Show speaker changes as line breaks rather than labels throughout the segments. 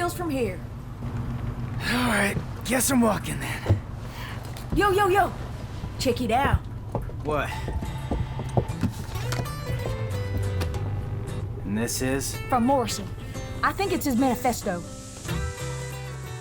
wheels from here.
All right, guess I'm walking then.
Yo. Check it out.
What? And this is?
From Morrison. I think it's his manifesto.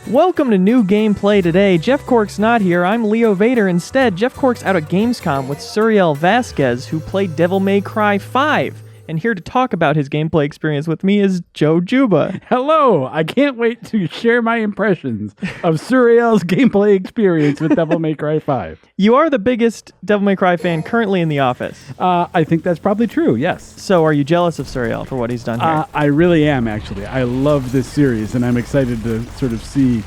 Welcome to New Gameplay Today. Jeff Cork's not here. I'm Leo Vader. Instead, Jeff Cork's out at Gamescom with Suriel Vasquez, who played Devil May Cry 5. And here to talk about his gameplay experience with me is Joe Juba.
Hello! I can't wait to share my impressions of Suriel's gameplay experience with Devil May Cry 5.
You are the biggest Devil May Cry fan currently in the office.
I think that's probably true, yes.
So are you jealous of Suriel for what he's done here?
I really am, actually. I love this series, and I'm excited to sort of see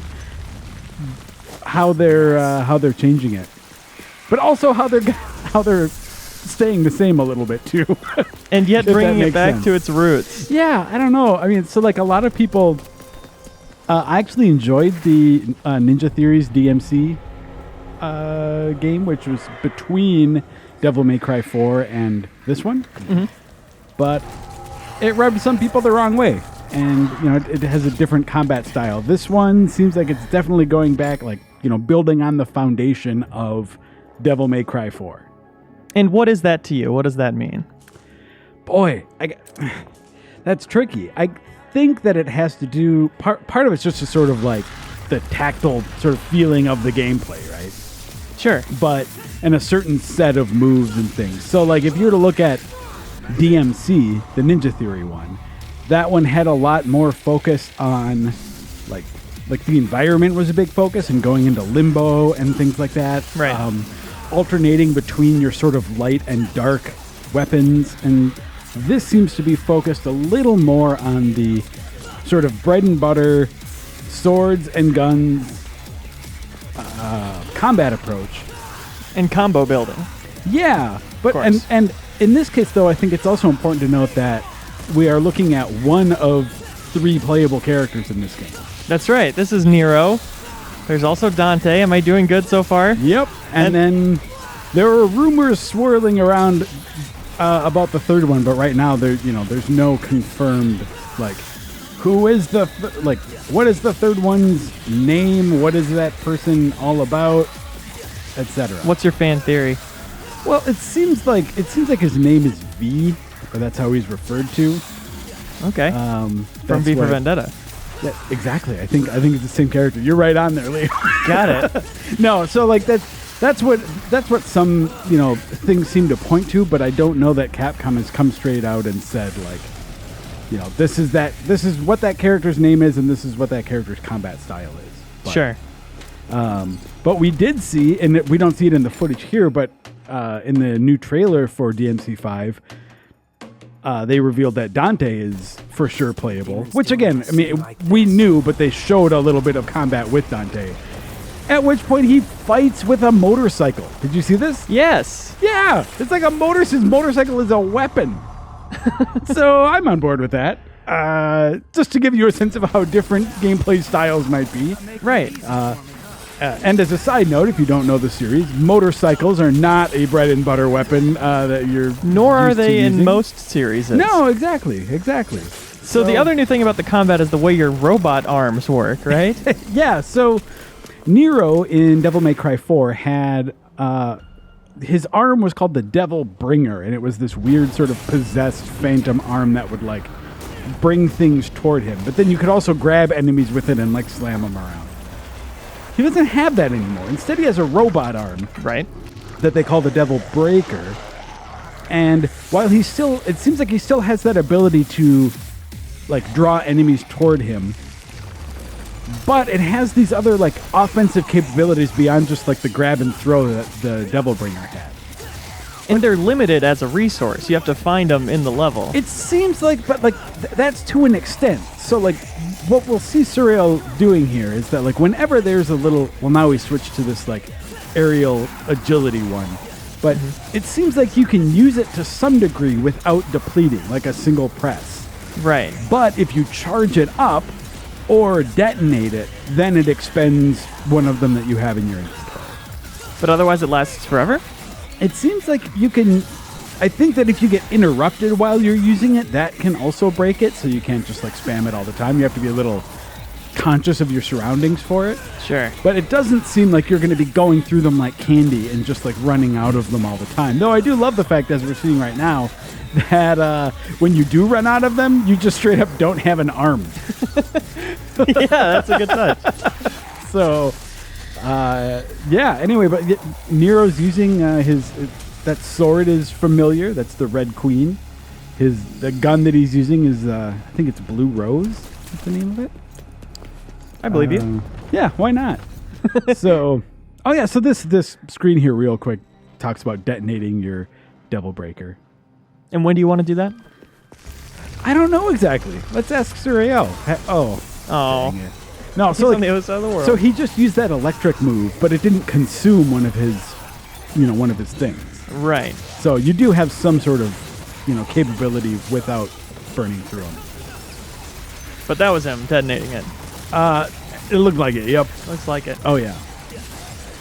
how they're changing it. But also how they're staying the same a little bit too.
And yet bringing it back to its roots.
Yeah, I don't know. I mean, so like a lot of people, I actually enjoyed the Ninja Theory's DMC game, which was between Devil May Cry 4 and this one. Mm-hmm. But it rubbed some people the wrong way. And, you know, it has a different combat style. This one seems like it's definitely going back, like, you know, building on the foundation of Devil May Cry 4.
And what is that to you? What does that mean?
Boy, that's tricky. I think that it has to do... Part of it's just a sort of like the tactile sort of feeling of the gameplay, right?
Sure.
But in a certain set of moves and things. So, like, if you were to look at DMC, the Ninja Theory one, that one had a lot more focus on, like the environment was a big focus and going into limbo and things like that.
Right.
Alternating between your sort of light and dark weapons, and this seems to be focused a little more on the sort of bread and butter swords and guns combat approach
And combo building.
Yeah, but and in this case though, I think it's also important to note that we are looking at one of 3 playable characters in this game.
That's right. This is Nero. There's also Dante. Am I doing good so far?
Yep. And then there are rumors swirling around about the third one, but right now there's no confirmed, like, who is what is the third one's name? What is that person all about? Etc.
What's your fan theory?
Well, it seems like his name is V, or that's how he's referred to.
Okay. From V for Vendetta.
Yeah, exactly. I think it's the same character. You're right on there, Lee.
Got it.
No, so like that's what some, you know, things seem to point to, but I don't know that Capcom has come straight out and said, like, you know, this is what that character's name is and this is what that character's combat style is. But,
sure.
But we did see, and we don't see it in the footage here, but in the new trailer for DMC5, they revealed that Dante is for sure playable, which again, I mean, we knew, but they showed a little bit of combat with Dante. At which point he fights with a motorcycle. Did you see this?
Yes.
Yeah, it's like his motorcycle is a weapon. So I'm on board with that. Just to give you a sense of how different gameplay styles might be.
Right.
And as a side note, if you don't know the series, motorcycles are not a bread and butter weapon that you're
Nor are they
using.
in most series.
No, exactly.
So the other new thing about the combat is the way your robot arms work, right?
Yeah, so Nero in Devil May Cry 4 had... his arm was called the Devil Bringer, and it was this weird sort of possessed phantom arm that would, like, bring things toward him. But then you could also grab enemies with it and, like, slam them around. He doesn't have that anymore. Instead, he has a robot arm.
Right.
That they call the Devil Breaker. And while it seems like he still has that ability to, like, draw enemies toward him, but it has these other, like, offensive capabilities beyond just, like, the grab and throw that the Devil Bringer had.
And they're limited as a resource. You have to find them in the level.
It seems like, but, like, that's to an extent. So, like, what we'll see Suriel doing here is that, like, whenever there's a little... Well, now we switch to this, like, aerial agility one. But it seems like you can use it to some degree without depleting, like a single press.
Right.
But if you charge it up or detonate it, then it expends one of them that you have in your inventory.
But otherwise it lasts forever?
It seems like you can... I think that if you get interrupted while you're using it, that can also break it, so you can't just, like, spam it all the time. You have to be a little conscious of your surroundings for it.
Sure.
But it doesn't seem like you're going to be going through them like candy and just like running out of them all the time. Though I do love the fact, as we're seeing right now, that when you do run out of them, you just straight up don't have an arm.
Yeah, that's a good touch.
So, yeah. Anyway, but Nero's using that sword is familiar. That's the Red Queen. The gun that he's using is I think it's Blue Rose. What's the name of it?
I believe you.
Yeah, why not? So this screen here, real quick, talks about detonating your Devil Breaker.
And when do you want to do that?
I don't know exactly. Let's ask Suriel.
Oh.
Dang it. No,
He's
so
on the other side of the world.
so he just used that electric move, but it didn't consume one of his things.
Right.
So you do have some sort of, capability without burning through them.
But that was him detonating it.
It looked like it. Yep.
Looks like it.
Oh yeah.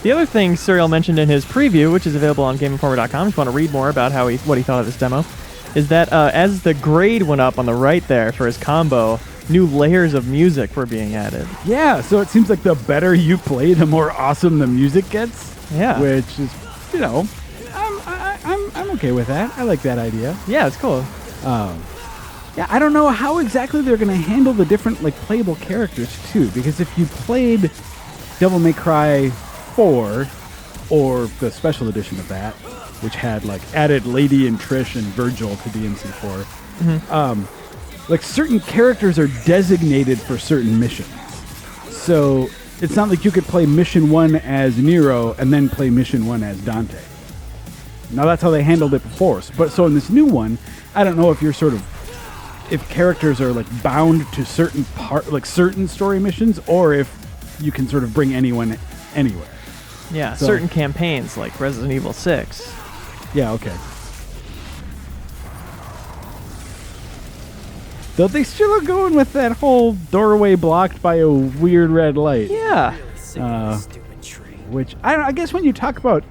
The other thing Suriel mentioned in his preview, which is available on GameInformer.com, if you want to read more about what he thought of this demo, is that as the grade went up on the right there for his combo, new layers of music were being added.
Yeah. So it seems like the better you play, the more awesome the music gets.
Yeah.
Which is, I'm okay with that. I like that idea.
Yeah, it's cool.
Yeah, I don't know how exactly they're going to handle the different playable characters too, because if you played Devil May Cry 4 or the special edition of that, which had added Lady and Trish and Virgil to DMC4, certain characters are designated for certain missions. So it's not like you could play Mission 1 as Nero and then play Mission 1 as Dante. Now that's how they handled it before. But so in this new one, I don't know if you're if characters are bound to certain certain story missions, or if you can sort of bring anyone anywhere.
Yeah,
So-
certain campaigns like Resident Evil 6.
Yeah, okay. Though they still are going with that whole doorway blocked by a weird red light.
Yeah.
Which I guess when you talk about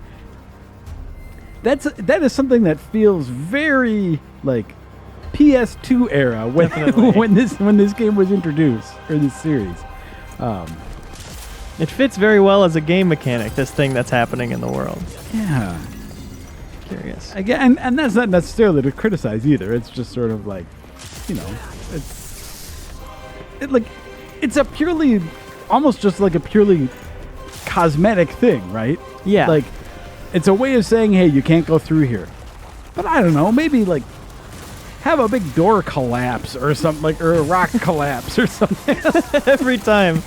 that is something that feels very PS2 era when when this game was introduced, or this series.
It fits very well as a game mechanic, this thing that's happening in the world.
Yeah.
Curious.
Again, and that's not necessarily to criticize either. It's just sort of it's a purely, almost just a purely cosmetic thing, right?
Yeah.
It's a way of saying, hey, you can't go through here. But I don't know, maybe have a big door collapse or something, or a rock collapse or something.
Every time.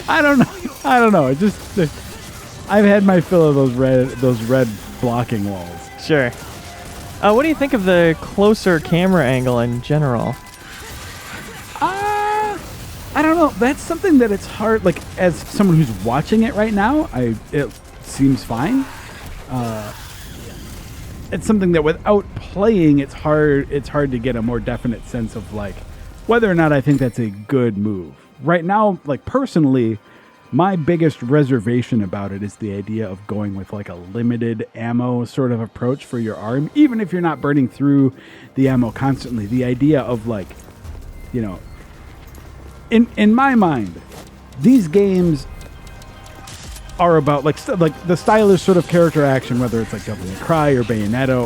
I don't know. It just, I've had my fill of those red blocking walls.
Sure. What do you think of the closer camera angle in general?
I don't know. That's something that it's hard, as someone who's watching it right now, it seems fine. It's something that without playing, it's hard to get a more definite sense of whether or not I think that's a good move. Right now, personally, my biggest reservation about it is the idea of going with a limited ammo sort of approach for your arm, even if you're not burning through the ammo constantly. The idea of in my mind, these games are about the stylish sort of character action, whether it's Devil May Cry or Bayonetta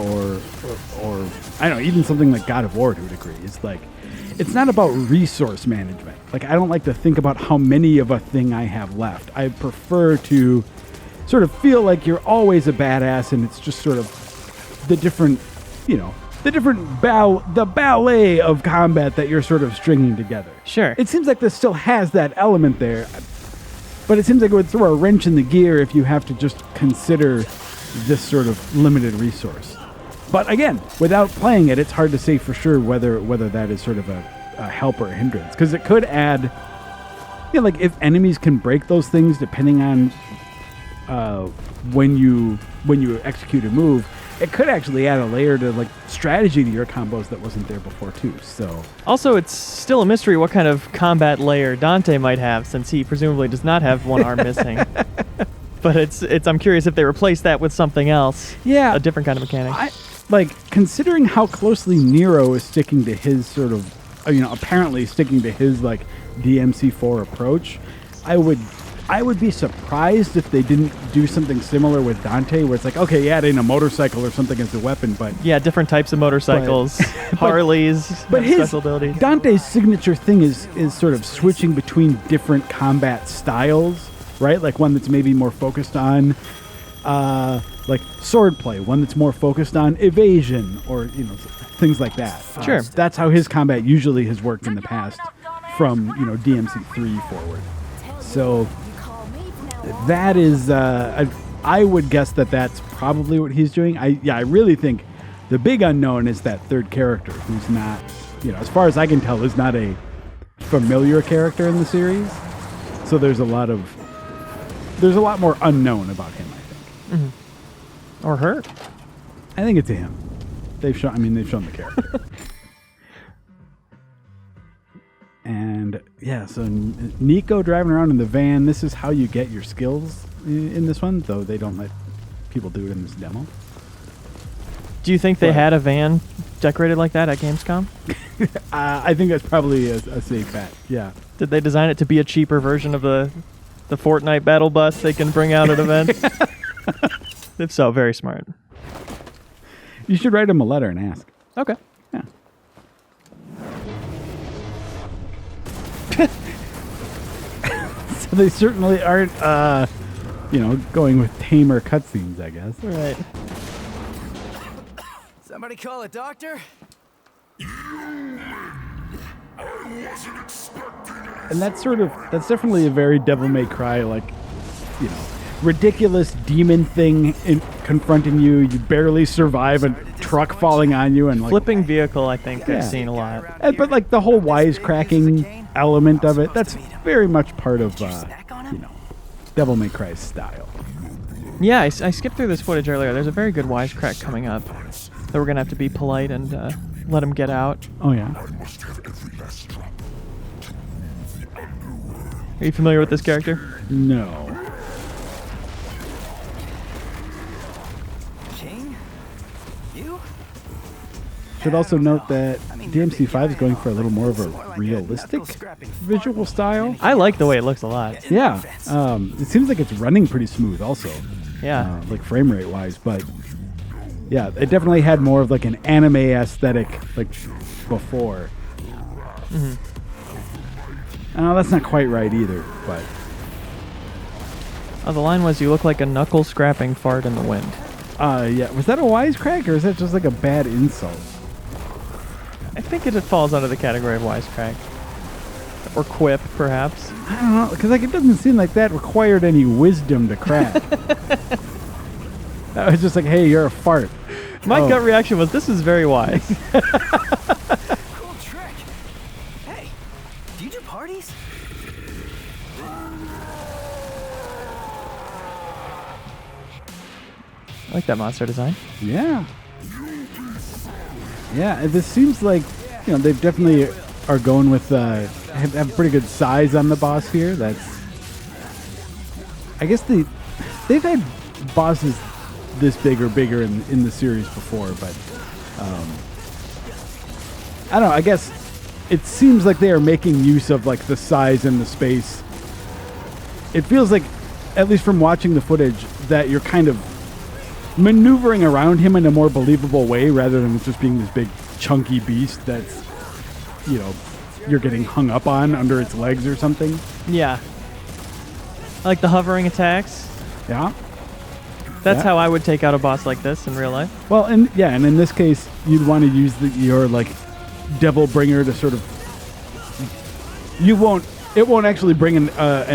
or I don't know, even something like God of War to a degree. It's not about resource management. I don't like to think about how many of a thing I have left. I prefer to sort of feel like you're always a badass, and it's just sort of the different, the ballet of combat that you're sort of stringing together.
Sure.
It seems like this still has that element there, but it seems like it would throw a wrench in the gear if you have to just consider this sort of limited resource. But again, without playing it, it's hard to say for sure whether that is sort of a help or a hindrance, because it could add, if enemies can break those things depending on when you execute a move, it could actually add a layer to strategy to your combos that wasn't there before too. So
also, it's still a mystery what kind of combat layer Dante might have, since he presumably does not have one arm missing. But it's I'm curious if they replace that with something else.
Yeah,
a different kind of mechanic.
Considering how closely Nero is sticking to his sort of apparently sticking to his like DMC4 approach. I would be surprised if they didn't do something similar with Dante, where it's like, okay, you add in a motorcycle or something as a weapon, but
Yeah, different types of motorcycles, Harleys,
but his
special abilities.
Dante's signature thing is sort of switching between different combat styles, right? Like one that's maybe more focused on like swordplay, one that's more focused on evasion, or things like that.
Sure.
That's how his combat usually has worked in the past, from DMC3 forward. So that is, I would guess that's probably what he's doing. I really think the big unknown is that third character, who's not, as far as I can tell, is not a familiar character in the series. So there's a lot more unknown about him, I think.
Mm-hmm. Or her.
I think it's him. They've shown the character. And yeah, so Nico driving around in the van. This is how you get your skills in this one, though they don't let people do it in this demo.
Do you think they had a van decorated like that at Gamescom?
I think that's probably a safe bet. Yeah.
Did they design it to be a cheaper version of the Fortnite battle bus they can bring out at events? If so, very smart.
You should write him a letter and ask.
Okay.
Yeah. So they certainly aren't, going with tamer cutscenes, I guess.
Right.
Somebody call a doctor?
And that's definitely a very Devil May Cry, like, ridiculous demon thing confronting you. You barely survive a truck falling on you, and like
Flipping vehicle, I think
Yeah.
I've seen a lot.
but like the whole wisecracking element of it, that's very much part of Devil May Cry's style.
Yeah, I skipped through this footage earlier. There's a very good wisecrack coming up that we're going to have to be polite and let him get out.
Oh yeah.
Are you familiar with this character?
No.
King? You?
Should also note that DMC5 is going for a little more of a realistic visual style.
I like the way it looks a lot.
Yeah. It seems like it's running pretty smooth also.
Yeah.
Like frame rate wise, but yeah, it definitely had more of like an anime aesthetic like before.
Mm-hmm.
That's not quite right either, but
Oh, the line was, "You look like a knuckle-scrapping fart in the wind."
yeah. Was that a wisecrack, or is that just like a bad insult?
I think it falls under the category of wisecrack. Or quip, perhaps.
I don't know, because like it doesn't seem like that required any wisdom to crack. That was just like, hey, you're a fart.
My gut reaction was, this is very wise.
Cool trick. Hey, do you do parties?
I like that monster design.
Yeah. Yeah, this seems like, they definitely are going with, have pretty good size on the boss here. That's, I guess they've had bosses this big or bigger in the series before, but, I don't know, I guess it seems like they are making use of like the size and the space. It feels like, at least from watching the footage, that you're kind of maneuvering around him in a more believable way rather than just being this big chunky beast that's, you're getting hung up on under its legs or something.
Yeah. I like the hovering attacks.
Yeah.
That's
Yeah.
how I would take out a boss like this in real life.
Well, and in this case, you'd want to use your like devil bringer to sort of. It won't actually bring an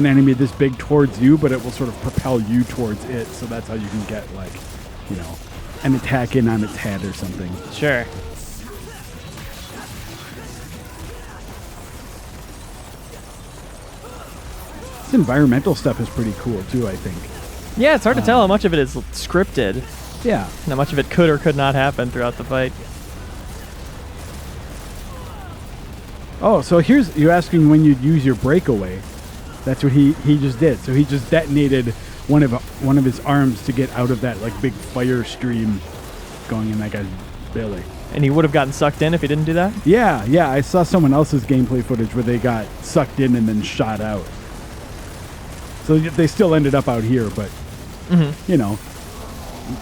enemy this big towards you, but it will sort of propel you towards it. So that's how you can get like, an attack in on its head or something.
Sure.
This environmental stuff is pretty cool too, I think.
Yeah, it's hard to tell how much of it is scripted.
Yeah.
And how much of it could or could not happen throughout the fight.
Oh, so you're asking when you'd use your breakaway. That's what he just did. So he just detonated one of his arms to get out of that like big fire stream going in that guy's belly.
And he would have gotten sucked in if he didn't do that?
Yeah, I saw someone else's gameplay footage where they got sucked in and then shot out. So they still ended up out here, but, you know,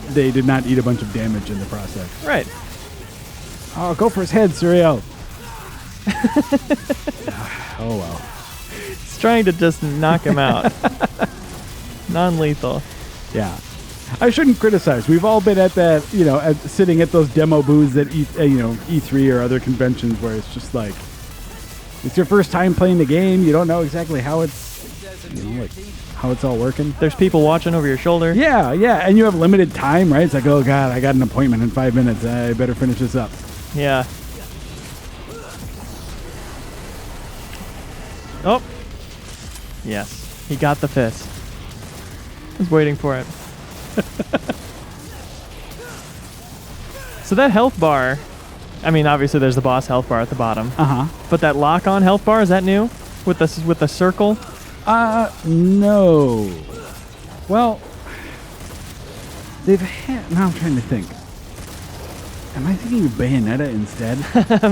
they did not eat a bunch of damage in the process.
Right.
Oh, go for his head, Suriel. Oh, well.
He's trying to just knock him out. Non-lethal.
Yeah. I shouldn't criticize. We've all been at that, you know, sitting at those demo booths at E3 or other conventions where it's just like, it's your first time playing the game. You don't know exactly how it's, you know, like how it's all working.
There's people watching over your shoulder.
Yeah, and you have limited time, right? It's like, oh God, I got an appointment in 5 minutes. I better finish this up.
Yeah. Oh. Yes. He got the fist. I was waiting for it. So that health bar, I mean, obviously there's the boss health bar at the bottom. But that lock-on health bar, is that new? With the circle?
No. Well, they've had... Now I'm trying to think. Am I thinking of Bayonetta instead?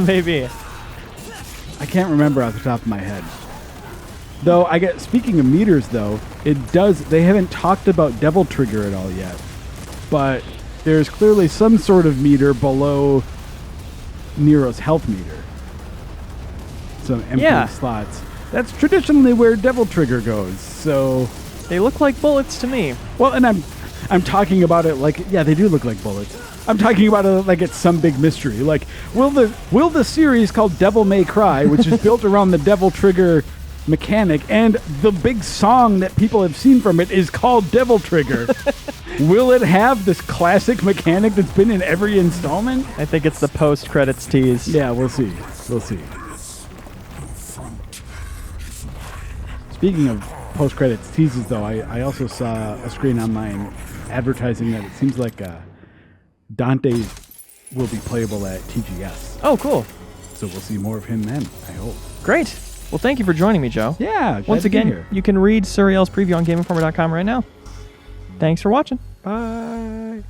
Maybe.
I can't remember off the top of my head. Though, speaking of meters, though, they haven't talked about Devil Trigger at all yet. But there's clearly some sort of meter below Nero's health meter. Some empty slots. That's traditionally where Devil Trigger goes, so...
They look like bullets to me.
Well, and I'm talking about it like, yeah, they do look like bullets. I'm talking about it like it's some big mystery. Like, will the series called Devil May Cry, which is built around the Devil Trigger mechanic, and the big song that people have seen from it is called Devil Trigger, will it have this classic mechanic that's been in every installment?
I think it's the post-credits tease.
Yeah, we'll see. We'll see. Speaking of post-credits teases, though, I also saw a screen online advertising that it seems like Dante will be playable at TGS.
Oh, cool.
So we'll see more of him then, I hope.
Great. Well, thank you for joining me, Joe.
Yeah.
Once again, you can read Suriel's preview on GameInformer.com right now. Thanks for watching.
Bye.